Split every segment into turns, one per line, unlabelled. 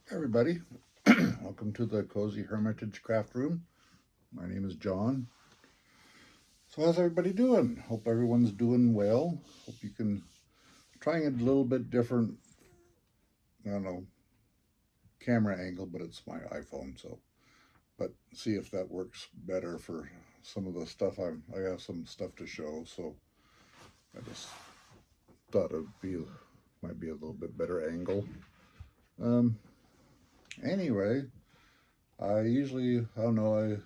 Hey everybody, welcome to the Cozy Hermitage Craft Room. My name is John. So, how's everybody doing? Hope everyone's doing well. Hope you can trying a little bit different, I don't know, camera angle, but it's my iPhone, so but see if that works better for some of the stuff I have some stuff to show, so I just thought might be a little bit better angle. Um, anyway, I don't know,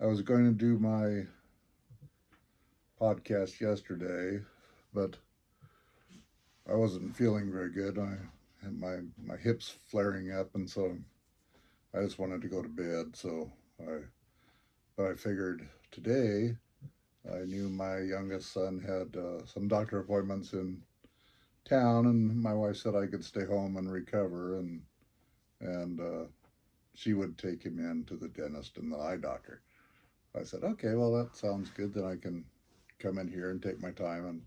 I was going to do my podcast yesterday, but I wasn't feeling very good. I had my hips flaring up, and so I just wanted to go to bed. But I figured today I knew my youngest son had some doctor appointments in town, and my wife said I could stay home and recover, and she would take him in to the dentist and the eye doctor. I said, okay, well that sounds good. Then I can come in here and take my time and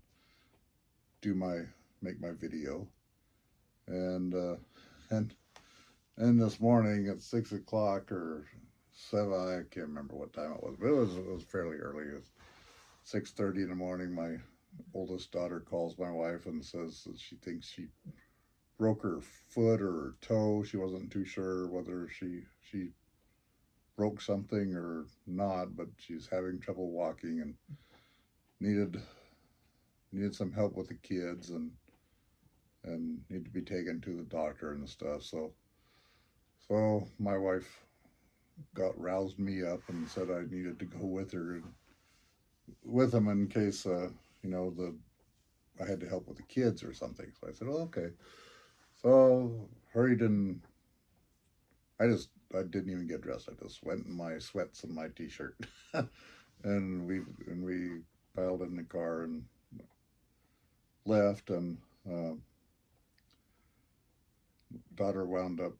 do my make my video, and and and this morning at 6 o'clock or 7, I can't remember what time it was, but it was fairly early. It was 6:30 in the morning. My oldest daughter calls my wife and says that she thinks she broke her foot or her toe. She wasn't too sure whether she broke something or not, but she's having trouble walking and needed needed some help with the kids and need to be taken to the doctor and stuff. So my wife got roused me up and said I needed to go with her with him in case the I had to help with the kids or something. So I said, "Oh, okay." So hurried and I didn't even get dressed. I just went in my sweats and my t-shirt, and we piled in the car and left. And daughter wound up.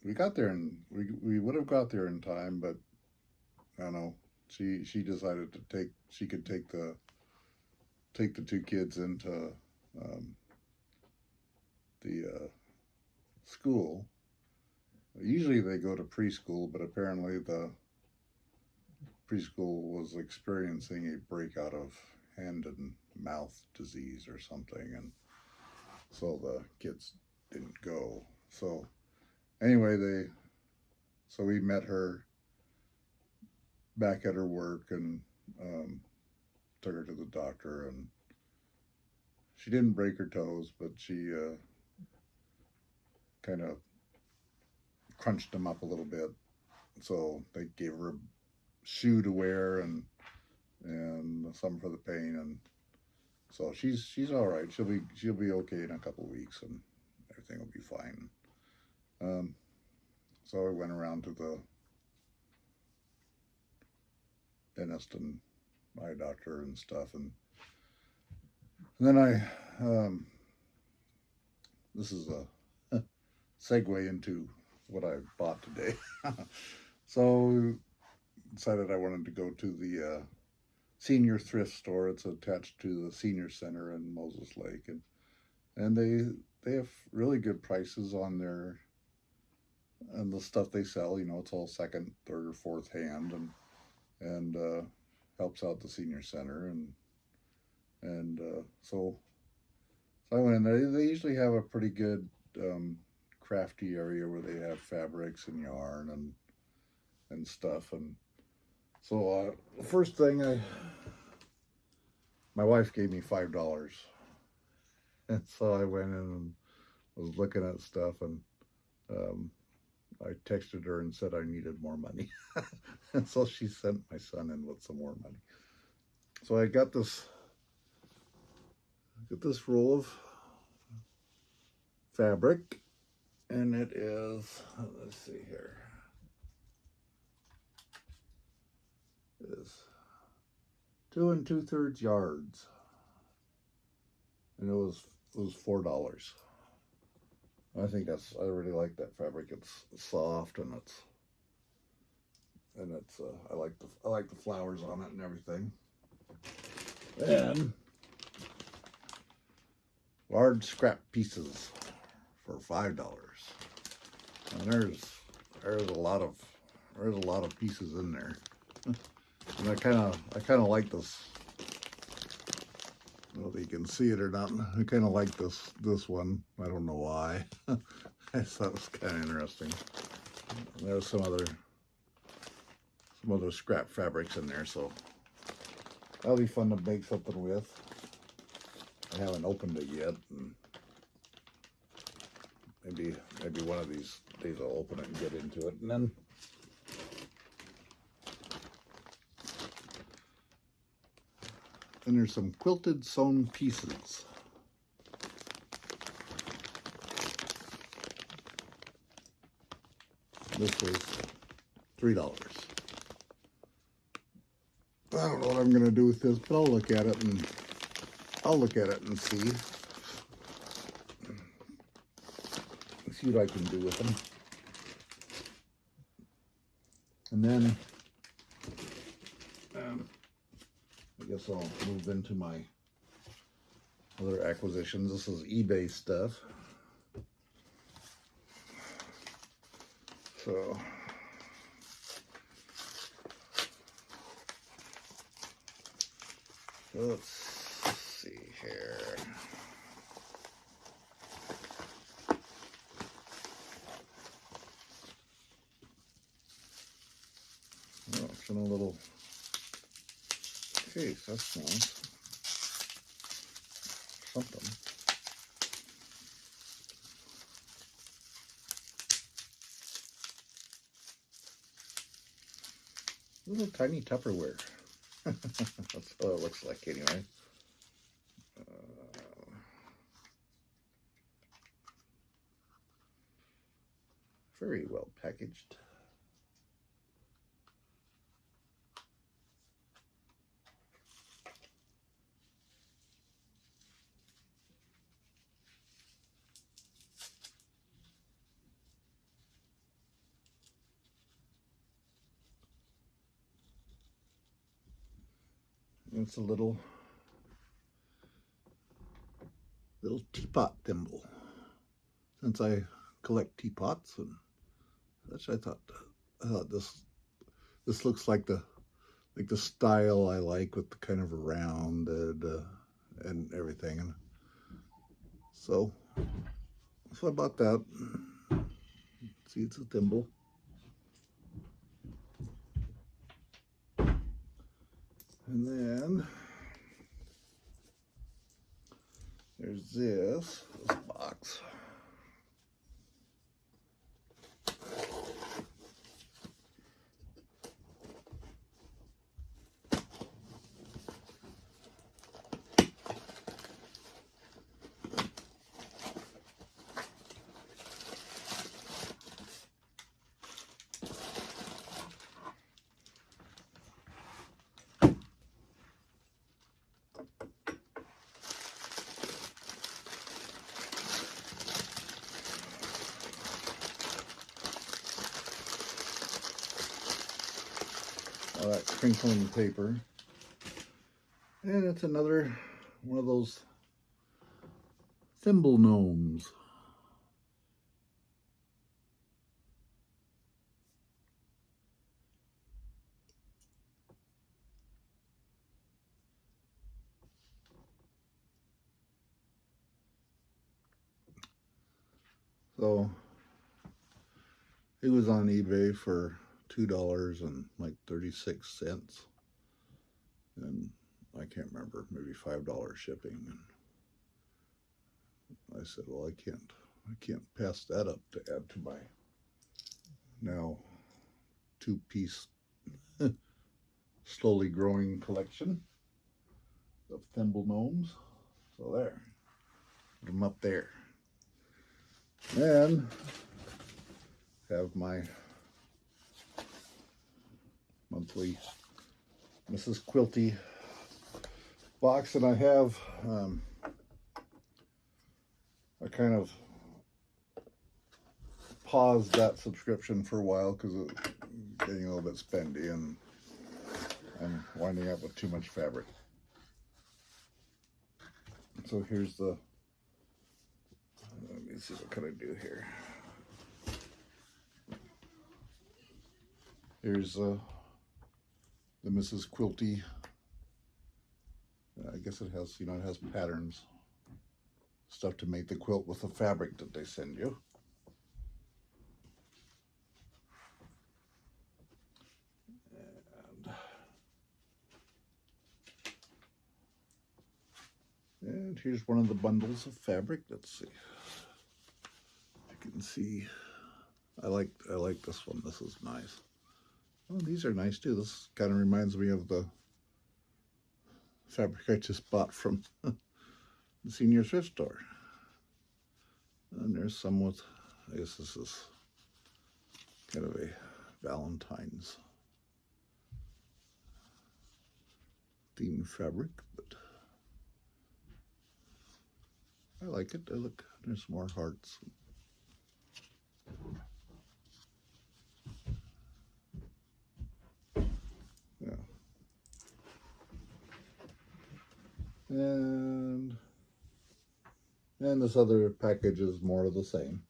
We got there and we would have got there in time, but I don't know. She decided to she could take the two kids into um, the school. Usually they go to preschool, but apparently the preschool was experiencing a breakout of hand and mouth disease or something, and so the kids didn't go. So anyway, so we met her back at her work and took her to the doctor, and she didn't break her toes, but she kind of crunched them up a little bit. So they gave her a shoe to wear and some for the pain, and so she's all right. She'll be okay in a couple of weeks, and everything will be fine. Um, so I went around to the dentist and eye doctor and stuff, and then this is a segue into what I bought today. So decided I wanted to go to the senior thrift store. It's attached to the senior center in Moses Lake, and they have really good prices on their and the stuff they sell. It's all second, third, or fourth hand, and helps out the senior center, and so I went in there. They usually have a pretty good crafty area where they have fabrics and yarn and stuff. And so the first thing my wife gave me $5, and so I went in and was looking at stuff, and um, I texted her and said I needed more money, and so she sent my son in with some more money. So I got this roll of fabric, and it is, let's see here, it is 2 2/3 yards, and it was $4. I think I really like that fabric. It's soft and it's I like the flowers on it and everything. And large scrap pieces for $5. And there's a lot of pieces in there. And I kind of like this. I don't know if you can see it or not. I kind of like this one. I don't know why. I thought it was kind of interesting. And there's some other scrap fabrics in there, so that'll be fun to make something with. I haven't opened it yet, and maybe one of these days I'll open it and get into it. And then there's some quilted sewn pieces. This was $3. I don't know what I'm gonna do with this, but I'll look at it and see what I can do with them. And then I guess I'll move into my other acquisitions. This is eBay stuff. So let's see here. Oh, it's in a little case. That's nice. Something. Little tiny Tupperware. That's what it looks like anyway. Very well packaged. It's a little teapot thimble. Since I collect teapots and such, I thought this looks like the style I like, with the kind of rounded and everything. And so I bought that. See, it's a thimble. And then there's this box. All that crinkling paper. And it's another one of those thimble gnomes. So it was on eBay for $2.36, and I can't remember, maybe $5 shipping. And I said, well, I can't pass that up to add to my now 2-piece slowly growing collection of thimble gnomes. So there, put them up there. Then have my monthly Mrs. Quilty box, and I have I kind of paused that subscription for a while because it's getting a little bit spendy and I'm winding up with too much fabric. So here's the Let me see, what can I do here? Here's the Mrs. Quilty. I guess it has, it has patterns, stuff to make the quilt with the fabric that they send you. And here's one of the bundles of fabric. Let's see. You can see, I like this one. This is nice. Oh, these are nice too. This kind of reminds me of the fabric I just bought from the senior thrift store. And there's some with, I guess this is kind of a Valentine's theme fabric, but I like it. Look, there's more hearts. Yeah. And this other package is more of the same.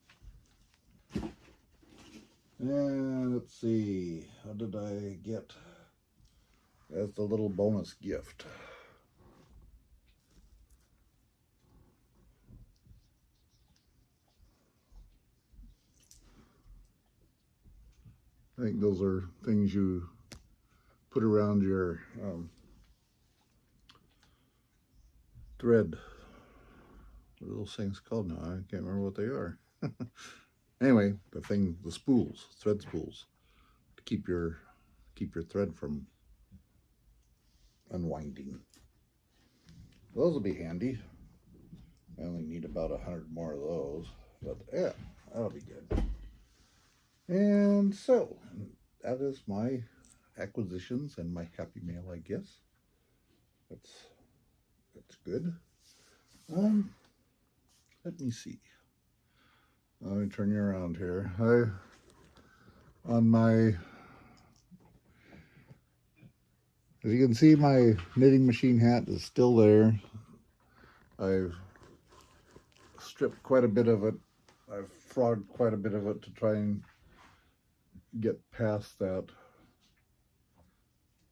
And let's see, what did I get as the little bonus gift? I think those are things you put around your thread. What are those things called now? I can't remember what they are. Anyway, the spools, thread spools, to keep your thread from unwinding. Those will be handy. I only need about 100 more of those, but yeah, that'll be good. And so that is my acquisitions and my happy mail, I guess. That's good. Let me see. Let me turn you around here. As you can see, my knitting machine hat is still there. I've stripped quite a bit of it. I've frogged quite a bit of it to try and get past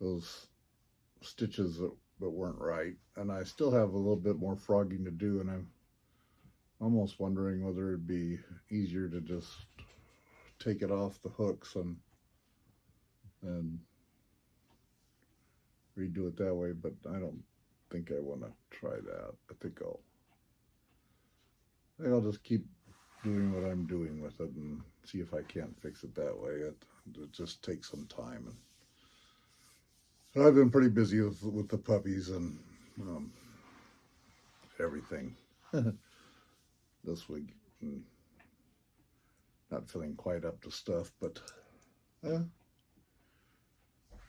those stitches that weren't right. And I still have a little bit more frogging to do, and I'm almost wondering whether it'd be easier to just take it off the hooks and redo it that way, but I don't think I want to try that. I think I'll just keep doing what I'm doing with it and see if I can't fix it that way. It just takes some time. And I've been pretty busy with the puppies and everything this week. Not feeling quite up to stuff, but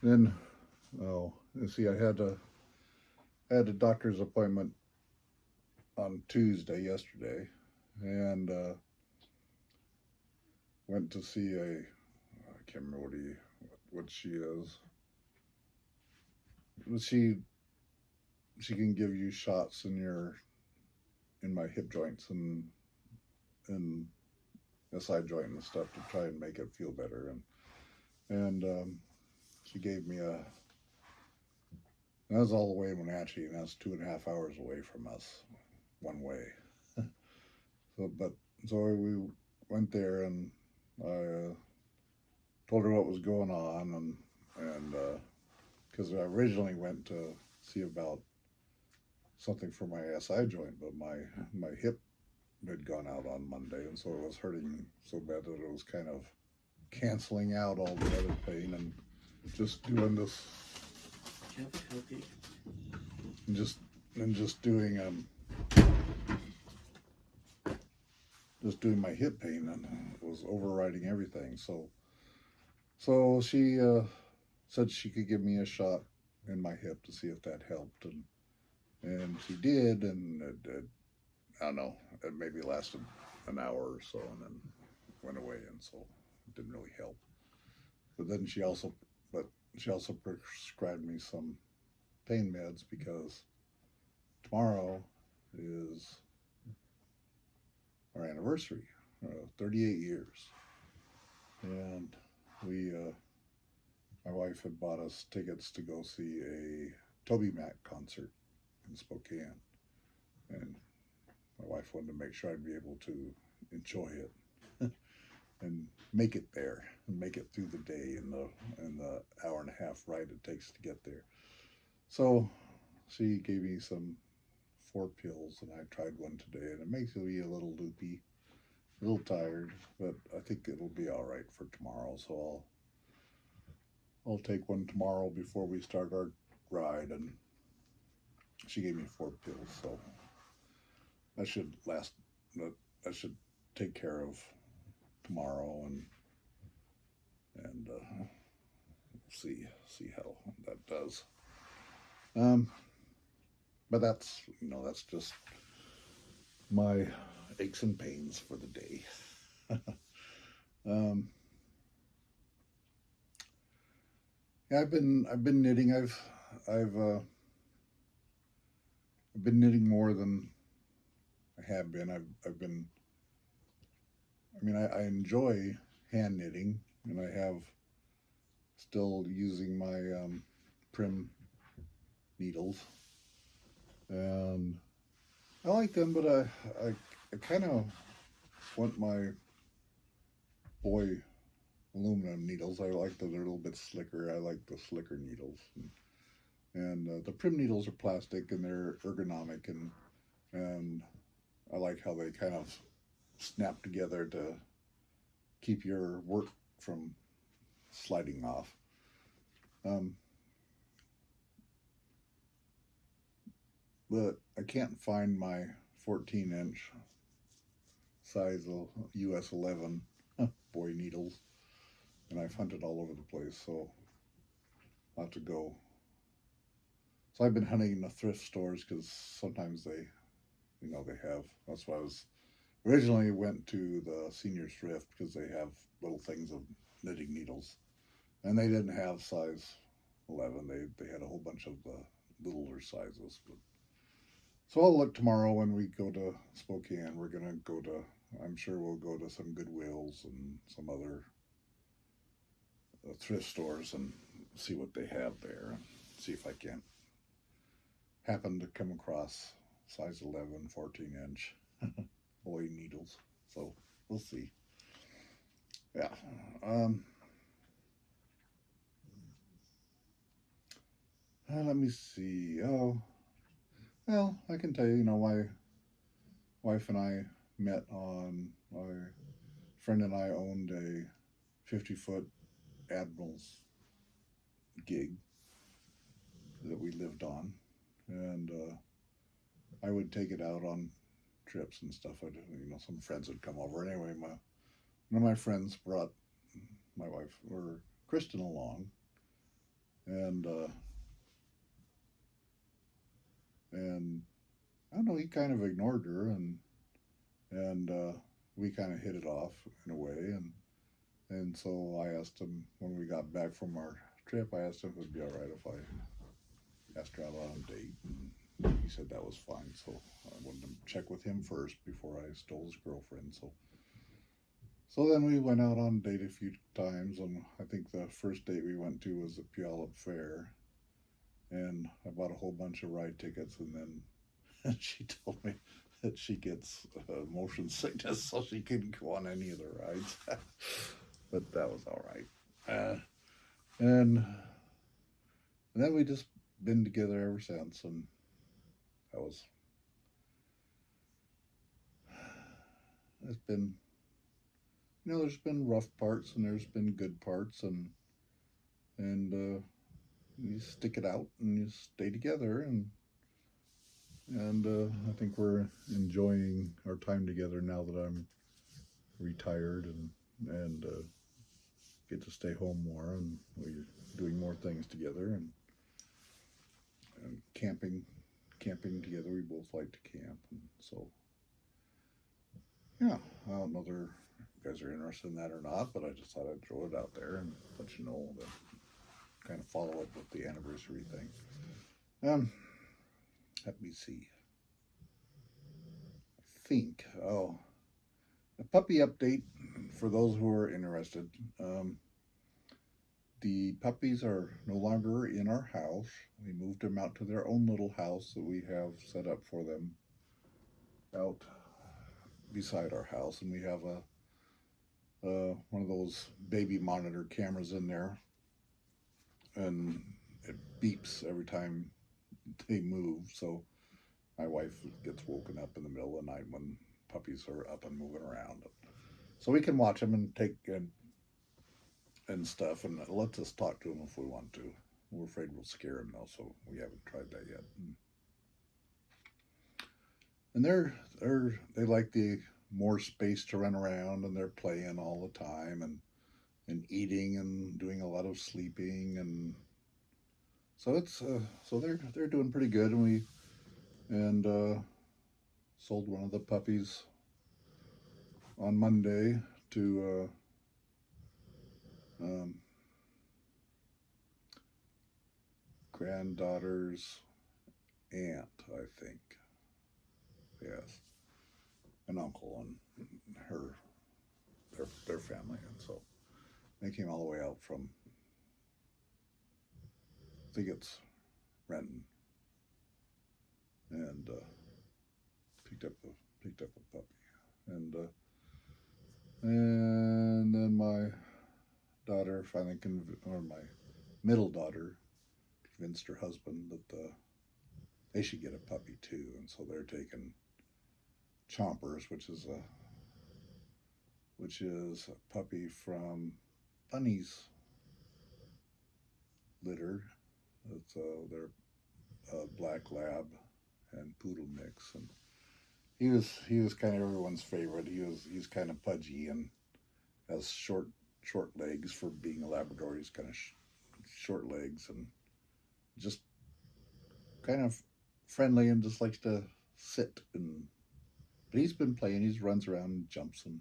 then you see, I had a doctor's appointment on Tuesday, yesterday, and went to see I can't remember what she is. But she can give you shots in my hip joints and the side joint and stuff to try and make it feel better, and she gave me that was all the way in Wenatchee, and that's 2.5 hours away from us, one way. So we went there, and I told her what was going on, and because I originally went to see about something for my SI joint, but my hip had gone out on Monday, and so it was hurting so bad that it was kind of canceling out all the other pain, and just doing this, and just doing my hip pain, and it was overriding everything. So she said she could give me a shot in my hip to see if that helped, and she did, and it I don't know, it maybe lasted an hour or so, and then went away, and so it didn't really help. But then she also prescribed me some pain meds, because tomorrow is, or anniversary, 38 years. And we, my wife had bought us tickets to go see a Toby Mac concert in Spokane. And my wife wanted to make sure I'd be able to enjoy it and make it there and make it through the day and the hour and a half ride it takes to get there. So she gave me some 4 pills, and I tried one today, and it makes me a little loopy, a little tired, but I think it'll be all right for tomorrow. So I'll take one tomorrow before we start our ride, and she gave me 4 pills, so that should last. That should take care of tomorrow, and we'll see how that does. But that's that's just my aches and pains for the day. Yeah, I've been knitting. I've been knitting more than I have been. I've been. I mean, I enjoy hand knitting, and I have still using my Prim needles, and I like them, but I kind of want my boy aluminum needles. I like that they're a little bit slicker. I like the slicker needles, and the Prim needles are plastic and they're ergonomic, and I like how they kind of snap together to keep your work from sliding off. But I can't find my 14-inch size US 11 boy needles, and I've hunted all over the place, so I'll have to go. So I've been hunting in the thrift stores because sometimes they have. That's why I was originally went to the senior thrift, because they have little things of knitting needles, and they didn't have size 11. They had a whole bunch of the littler sizes. But so I'll look tomorrow when we go to Spokane. We're gonna go to. I'm sure we'll go to some Goodwills and some other thrift stores and see what they have there, and see if I can happen to come across size 11, 14-inch boy needles. So we'll see. Yeah. Let me see. Oh, well, I can tell you, my wife and I met on, my friend and I owned a 50-foot Admiral's gig that we lived on, and I would take it out on trips and stuff. Some friends would come over. Anyway, one of my friends brought my wife, or Kristen, along, and I don't know, he kind of ignored her, and we kind of hit it off in a way, and so I asked him when we got back from our trip. I asked him if it would be all right if I asked her out on a date, and he said that was fine. So I wanted to check with him first before I stole his girlfriend. So then we went out on a date a few times, and I think the first date we went to was the Puyallup Fair, and I bought a whole bunch of ride tickets, and then she told me that she gets motion sickness, so she couldn't go on any of the rides. But that was all right. And then we just been together ever since, and it's been, there's been rough parts and there's been good parts, and you stick it out and you stay together, and I think we're enjoying our time together now that I'm retired and get to stay home more, and we're doing more things together, and camping together. We both like to camp, and so yeah, I don't know if you guys are interested in that or not, but I just thought I'd throw it out there and let you know, that kind of follow up with the anniversary thing. Let me see. I think, puppy update for those who are interested. The puppies are no longer in our house. We moved them out to their own little house that we have set up for them out beside our house, and we have one of those baby monitor cameras in there, and it beeps every time they move. So my wife gets woken up in the middle of the night when puppies are up and moving around, so we can watch them and take and stuff, and it lets us talk to them if we want to. We're afraid we'll scare them though, so we haven't tried that yet. And they like the more space to run around, and they're playing all the time and eating and doing a lot of sleeping, and so it's so they're doing pretty good. And we sold one of the puppies on Monday to granddaughter's aunt, I think. Yes, an uncle and their family, and so they came all the way out from, I think it's Renton, and picked up a puppy, and then my daughter finally or my middle daughter convinced her husband that they should get a puppy too, and so they're taking Chompers, which is a puppy from Bunny's litter. It's their black lab and poodle mix, and he was kind of everyone's favorite. He's kind of pudgy and has short legs for being a Labrador. He's kind of short legs and just kind of friendly and just likes to sit. But he's been playing. He runs around and jumps, and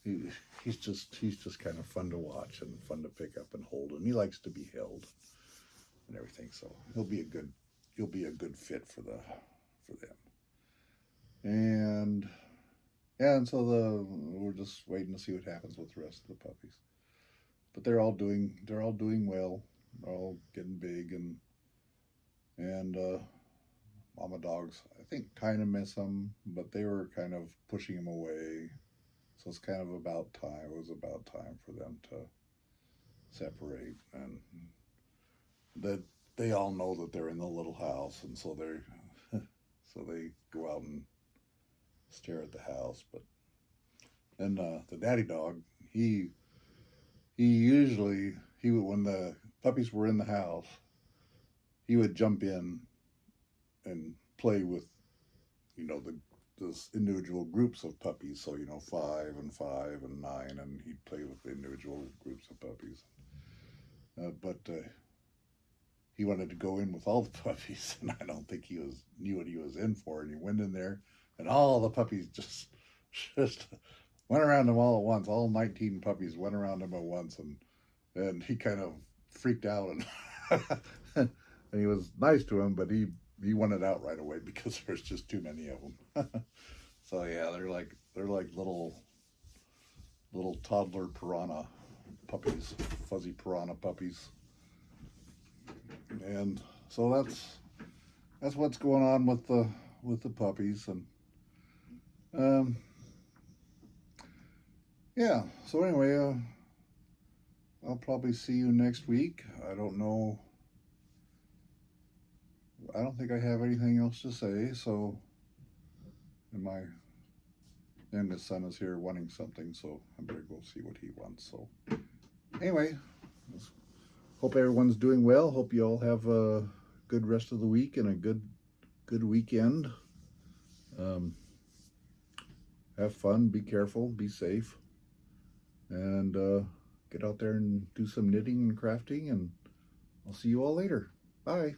he's just kind of fun to watch and fun to pick up and hold. And he likes to be held and everything. So he'll be a good fit for them. And so we're just waiting to see what happens with the rest of the puppies. But they're all doing well. They're all getting big, and mama dogs, I think, kind of miss them, but they were kind of pushing them away. So it's kind of about time. It was about time for them to separate, and that they all know that they're in the little house, and so they go out and stare at the house. But then the daddy dog, he usually would, when the puppies were in the house, he would jump in and play with, those individual groups of puppies. So 5 and 5 and 9, and he'd play with the individual groups of puppies. But he wanted to go in with all the puppies, and I don't think he knew what he was in for. And he went in there, and all the puppies just went around him all at once. All 19 puppies went around him at once, and he kind of freaked out, and and he was nice to him, but he wanted out right away because there's just too many of them. So yeah, they're like little toddler piranha puppies, fuzzy piranha puppies. And so that's what's going on with the puppies. And yeah, so anyway, I'll probably see you next week. I don't know. I don't think I have anything else to say, so, and my youngest son is here wanting something, so I better go see what he wants. So anyway, hope everyone's doing well. Hope you all have a good rest of the week and a good weekend. Have fun, be careful, be safe, and get out there and do some knitting and crafting, and I'll see you all later. Bye.